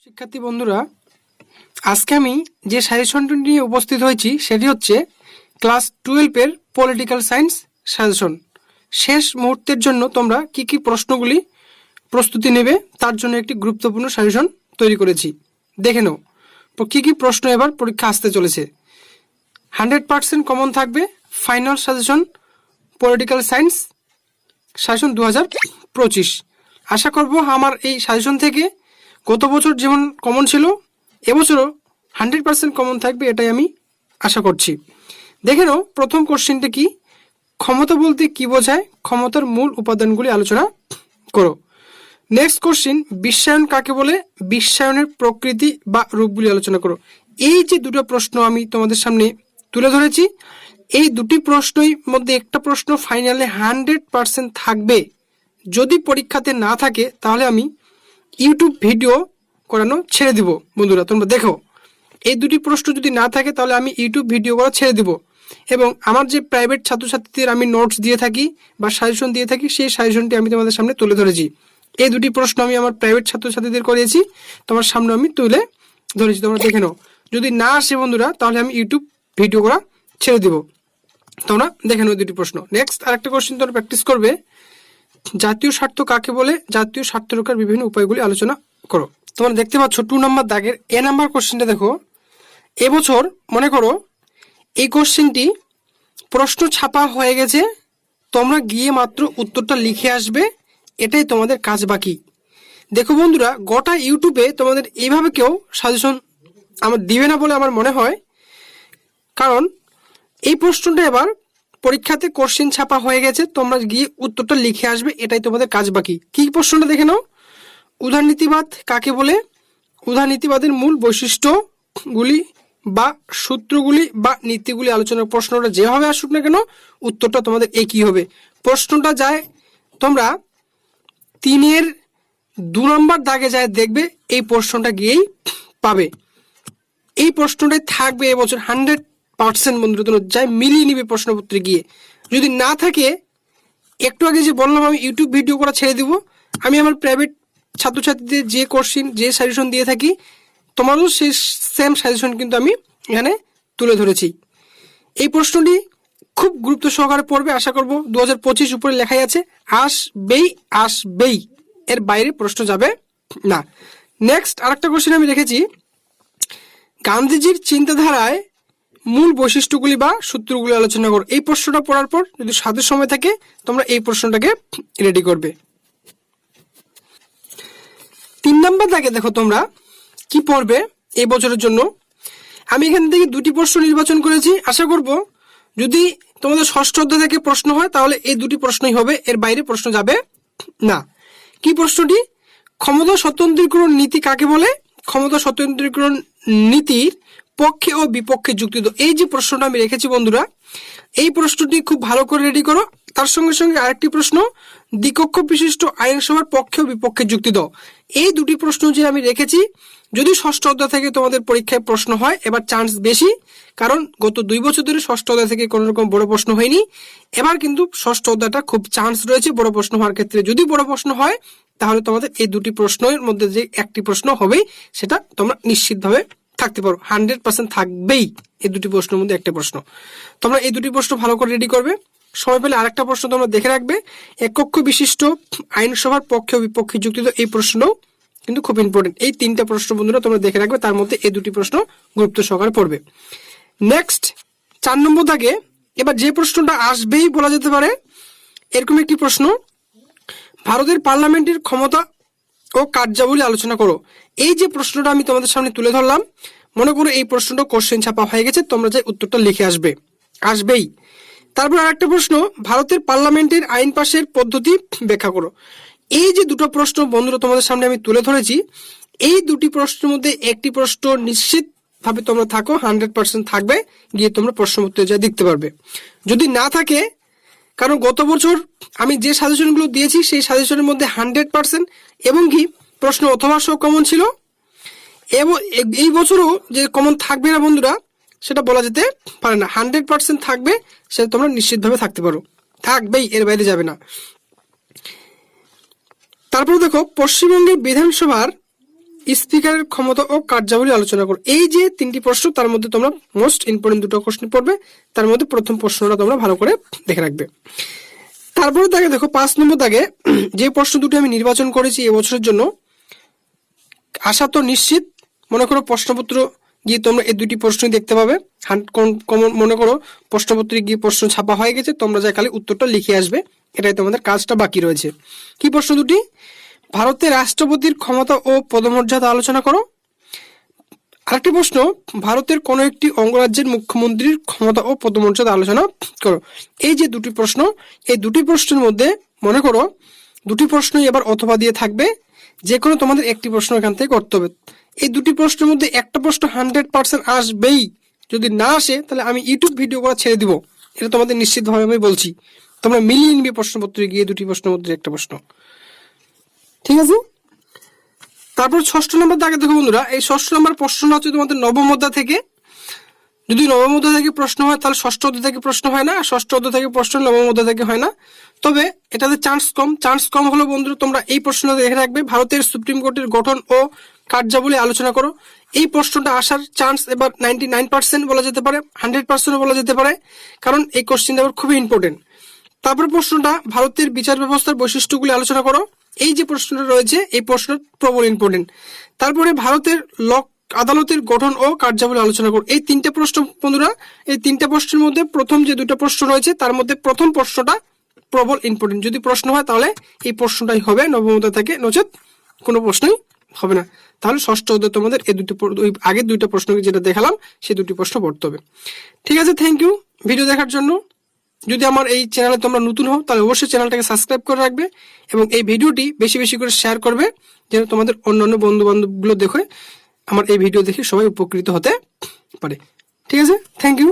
শিক্ষার্থী বন্ধুরা, আজকে আমি যে সাজেশনটি নিয়ে উপস্থিত হয়েছি সেটি হচ্ছে ক্লাস 12-এর পলিটিক্যাল সায়েন্স সাজেশন। শেষ মুহূর্তের জন্য তোমরা কি কি প্রশ্নগুলি প্রস্তুতি নেবে তার জন্য একটি গুরুত্বপূর্ণ সাজেশন তৈরি করেছি। দেখে নাও কি কি প্রশ্ন এবার পরীক্ষা আসতে চলেছে। 100% কমন থাকবে final suggestion political science suggestion 2025। আশা করব আমার এই সাজেশন থেকে গত বছর যেমন কমন ছিল এবছরও 100% কমন থাকবে, এটাই আমি আশা করছি। দেখে নাও প্রথম কোশ্চেনটা কি, ক্ষমতা বলতে কি বোঝায়, ক্ষমতার মূল উপাদানগুলি আলোচনা করো। নেক্সট কোশ্চেন, বিশ্বায়ন কাকে বলে, বিশ্বায়নের প্রকৃতি বা রূপগুলি আলোচনা করো। এই যে দুটো প্রশ্ন আমি তোমাদের সামনে তুলে ধরেছি, এই দুটি প্রশ্নই মধ্যে একটা প্রশ্ন ফাইনালে 100% থাকবে। যদি পরীক্ষাতে না থাকে তাহলে আমি ইউটিউব ভিডিও করানো ছেড়ে দিব। বন্ধুরা তোমরা দেখো, এই দুটি প্রশ্ন যদি না থাকে তাহলে আমি ইউটিউব ভিডিও করা ছেড়ে দিব, এবং আমার যে প্রাইভেট ছাত্রছাত্রীদের আমি নোটস দিয়ে থাকি বা সাজেশন দিয়ে থাকি সেই সাজেশনটি আমি তোমাদের সামনে তুলে ধরেছি। এই দুটি প্রশ্ন আমি আমার প্রাইভেট ছাত্রছাত্রীদের করিয়েছি, তোমার সামনে আমি তুলে ধরেছি, তোমরা দেখে নাও। যদি না আসে বন্ধুরা তাহলে আমি ইউটিউব ভিডিও করা ছেড়ে দিব, তোমরা দেখে নাও দুটি প্রশ্ন। নেক্সট আরেকটা কোশ্চেন তোমরা প্র্যাকটিস করবে, জাতীয় স্বার্থ কাকে বলে, জাতীয় স্বার্থ রক্ষার বিভিন্ন উপায়গুলি আলোচনা করো। তোমরা দেখতে পাচ্ছ 2 নম্বর দাগের এ নাম্বার কোশ্চেনটা দেখো। এবছর মনে করো এই কোশ্চেনটি প্রশ্ন ছাপা হয়ে গেছে, তোমরা গিয়ে মাত্র উত্তরটা লিখে আসবে, এটাই তোমাদের কাজ বাকি। দেখো বন্ধুরা, গোটা ইউটিউবে তোমাদের এইভাবে কেউ সাজেশন আমার দিবে না বলে আমার মনে হয়, কারণ এই প্রশ্নটা এবার পরীক্ষাতে কোশ্চেন ছাপা হয়ে গেছে, তোমরা গিয়ে উত্তরটা লিখে আসবে, এটাই তোমাদের কাজ বাকি। কি প্রশ্নটা দেখে নাও, উদারনীতিবাদ কাকে বলে, উদারনীতিবাদের মূল বৈশিষ্ট্যগুলি বা সূত্রগুলি বা নীতিগুলি আলোচনার। প্রশ্নটা যেভাবে আসুক না কেন উত্তরটা তোমাদের একই হবে। প্রশ্নটা যায় তোমরা 3-এর 2 নম্বর দাগে যায় দেখবে, এই প্রশ্নটা গিয়েই পাবে। এই প্রশ্নটাই থাকবে এবছর 100% বন্ধুরা, তোমরা যাই মিলিয়ে নিবে প্রশ্নপত্রে গিয়ে। যদি না থাকে, একটু আগে যে বললাম আমি ইউটিউব ভিডিও করা ছেড়ে দিব, আমি আমার প্রাইভেট ছাত্রছাত্রীদের যে কোশ্চেন যে সাজেশন দিয়ে থাকি তোমারও সেই সেম সাজেশন কিন্তু আমি এখানে তুলে ধরেছি। এই প্রশ্নটি খুব গুরুত্ব সহকারে পড়বে, আশা করব 2025 উপরে লেখাই আছে, আসবেই আসবেই, এর বাইরে প্রশ্ন যাবে না। নেক্সট আরেকটা কোশ্চেন আমি রেখেছি, গান্ধীজির চিন্তাধারায় মূল বৈশিষ্ট্যগুলি বা সূত্রগুলি আলোচনা করো। এই প্রশ্নটা পড়ার পর যদি সাথে সময় থাকে তোমরা এই প্রশ্নটাকে রেডি করবে। 3 নম্বর দাগে দেখো তোমরা কি পড়বে এই বছরের জন্য। আমি এখান থেকে 2টি প্রশ্ন নির্বাচন করেছি, আশা করব যদি তোমাদের ষষ্ঠ অধ্যায় থেকে প্রশ্ন হয় তাহলে এই 2টি প্রশ্নই হবে, এর বাইরে প্রশ্ন যাবে না। কি প্রশ্নটি, ক্ষমতা স্বতন্ত্রীকরণ নীতি কাকে বলে, ক্ষমতা স্বতন্ত্রীকরণ নীতির পক্ষে ও বিপক্ষে যুক্তি দাও। এই যে প্রশ্নটা আমি রেখেছি বন্ধুরা, এই প্রশ্নটি খুব ভালো করে রেডি করো। তার সঙ্গে সঙ্গে আরেকটি প্রশ্ন, দ্বিকক্ষ বিশিষ্ট আইনসভার পক্ষে ও বিপক্ষে যুক্তি দাও। এই 2টি প্রশ্ন যে আমি রেখেছি, যদি ষষ্ঠ অধ্যায় থেকে তোমাদের পরীক্ষায় প্রশ্ন হয় এবার চান্স বেশি, কারণ গত 2 বছর ধরে ষষ্ঠ অধ্যায় থেকে কোনো রকম বড় প্রশ্ন হয়নি। এবার কিন্তু ষষ্ঠ অধ্যায়টা খুব চান্স রয়েছে বড় প্রশ্ন হওয়ার ক্ষেত্রে। যদি বড় প্রশ্ন হয় তাহলে তোমাদের এই 2টি প্রশ্নের মধ্যে যে একটি প্রশ্ন হবেই সেটা তোমরা নিশ্চিতভাবে থাকতে পারো, 100% থাকবেই এই 2টি প্রশ্নের মধ্যে একটা প্রশ্ন। তোমরা এই 2টি প্রশ্ন ভালো করে রেডি করবে। সময় পেলে আরেকটা প্রশ্ন তোমরা দেখে রাখবে, একক্ষ বিশিষ্ট আইনসভার পক্ষে ও বিপক্ষে যুক্তি দাও। এই প্রশ্নও কিন্তু খুব ইম্পর্টেন্ট। এই 3টা প্রশ্ন বন্ধুরা তোমরা দেখে রাখবে, তার মধ্যে এই 2টি প্রশ্ন গুরুত্ব সহকারে পড়বে। নেক্সট 4 নম্বর দাগে এবার যে প্রশ্নটা আসবেই বলা যেতে পারে এরকম একটি প্রশ্ন, ভারতের পার্লামেন্টের ক্ষমতা ও কার্যাবলী আলোচনা করো। এই যে প্রশ্নটা আমি তোমাদের সামনে তুলে ধরলাম, মনে করো এই প্রশ্নটা কোশ্চেন ছাপা হয়ে গেছে, তোমরা যে উত্তরটা লিখে আসবেই। তারপর আরেকটা প্রশ্ন, ভারতের পার্লামেন্টের আইন পাশের পদ্ধতি ব্যাখ্যা করো। এই যে 2টো প্রশ্ন বন্ধুরা তোমাদের সামনে আমি তুলে ধরেছি, এই 2টি প্রশ্নের মধ্যে একটি প্রশ্ন নিশ্চিত ভাবে তোমরা থাকো, 100% থাকবে, গিয়ে তোমরা প্রশ্নপত্রে যা দেখতে পারবে। যদি না থাকে, কারণ গত বছর আমি যে সাজেশনগুলো দিয়েছি সেই সাজেশনের মধ্যে 100% এবং কি প্রশ্ন অথবা সহ কমন ছিল, এবং এই বছরও যে কমন থাকবে না বন্ধুরা সেটা বলা যেতে পারে না, 100% থাকবে, সেটা তোমরা নিশ্চিতভাবে থাকতে পারো, থাকবেই, এর বাইরে যাবে না। তারপর দেখো, পশ্চিমবঙ্গের বিধানসভার স্পিকারের ক্ষমতা ও কার্যাবলী আলোচনা করো। এই যে তিনটি প্রশ্ন, তার মধ্যে তোমরা মোস্ট ইম্পর্টেন্ট দুটো প্রশ্ন পড়বে, তার মধ্যে প্রথম প্রশ্নটা তোমরা ভালো করে দেখে রাখবে। তারপরে দাগে দেখো 5 নম্বর দাগে যে প্রশ্ন দুটো আমি নির্বাচন করেছি এবছরের জন্য, আশা তো নিশ্চিত। মনে করো প্রশ্নপত্র গিয়ে তোমরা এই দুটি প্রশ্নই দেখতে পাবে। মনে করো প্রশ্নপত্রে গিয়ে প্রশ্ন ছাপা হয়ে গেছে, তোমরা যা খালি উত্তরটা লিখে আসবে, এটাই তোমাদের কাজটা বাকি রয়েছে। কি প্রশ্ন দুটি? ভারতের রাষ্ট্রপতির ক্ষমতা ও পদমর্যাদা আলোচনা করো। আরেকটি প্রশ্ন, ভারতের কোন একটি অঙ্গরাজ্যের মুখ্যমন্ত্রীর ক্ষমতা ও পদমর্যাদা আলোচনা করো। এই যে দুটি প্রশ্ন, এই দুটি প্রশ্নের মধ্যে মনে করো দুটি প্রশ্নই এবার অথবা দিয়ে থাকবে, যে কোনো তোমাদের একটি প্রশ্ন এখান থেকে করতে হবে। এই দুটি প্রশ্নের মধ্যে একটা প্রশ্ন 100% আসবেই। যদি না আসে তাহলে আমি ইউটিউব ভিডিও করা ছেড়ে দিব, এটা তোমাদের নিশ্চিতভাবে আমি বলছি। তোমরা মিলিয়ে নিবে প্রশ্নপত্রে গিয়ে দুটি প্রশ্নের মধ্যে একটা প্রশ্ন, ঠিক আছে? তারপর 6 নম্বর দাগে দেখো বন্ধুরা, এই 6 নম্বর প্রশ্নটা হচ্ছে তোমাদের নবম অধ্যায় থেকে। যদি নবম অধ্যায় থেকে প্রশ্ন হয় তাহলে ষষ্ঠ অধ্যায় থেকে প্রশ্ন হয় না, আর ষষ্ঠ অধ্যায় থেকে প্রশ্ন নবম অধ্যায় থেকে হয় না। তবে এটাতে চান্স কম হলো বন্ধুরা, তোমরা এই প্রশ্নটা দেখে রাখবে, ভারতের সুপ্রিম কোর্টের গঠন ও কার্যাবলী আলোচনা করো। এই প্রশ্নটা আসার চান্স এবার 99% বলা যেতে পারে, 100% বলা যেতে পারে, কারণ এই কোশ্চেনটা এবার খুবই ইম্পর্টেন্ট। তারপর প্রশ্নটা, ভারতের বিচার ব্যবস্থার বৈশিষ্ট্যগুলি আলোচনা করো। এই যে প্রশ্নটা রয়েছে এই প্রশ্ন প্রবল ইম্পর্টেন্ট। তারপরে ভারতের আদালতের গঠন ও কার্যাবলী আলোচনা করো। এই তিনটে প্রশ্ন বন্ধুরা, এই তিনটে প্রশ্নের মধ্যে প্রথম যে দুটো প্রশ্ন রয়েছে তার মধ্যে প্রথম প্রশ্নটা প্রবল ইম্পর্টেন্ট। যদি প্রশ্ন হয় তাহলে এই প্রশ্নটাই হবে নবম অধ্যায় থেকে, নচেত কোনো প্রশ্নই হবে না। তাহলে ষষ্ঠ অধ্যায় তোমাদের এই দুটো আগের দুইটা প্রশ্নকে যেটা দেখালাম সেই দুটি প্রশ্ন পড়তে হবে। ঠিক আছে, থ্যাংক ইউ ভিডিও দেখার জন্য। যদি আমার এই চ্যানেলে তোমরা নতুন হও তাহলে অবশ্যই চ্যানেলটাকে সাবস্ক্রাইব করে রাখবে এবং এই ভিডিওটি বেশি বেশি করে শেয়ার করবে, যেন তোমাদের অন্যান্য বন্ধু বান্ধবগুলো দেখে আমার এই ভিডিও দেখে সবাই উপকৃত হতে পারে। ঠিক আছে, থ্যাংক ইউ।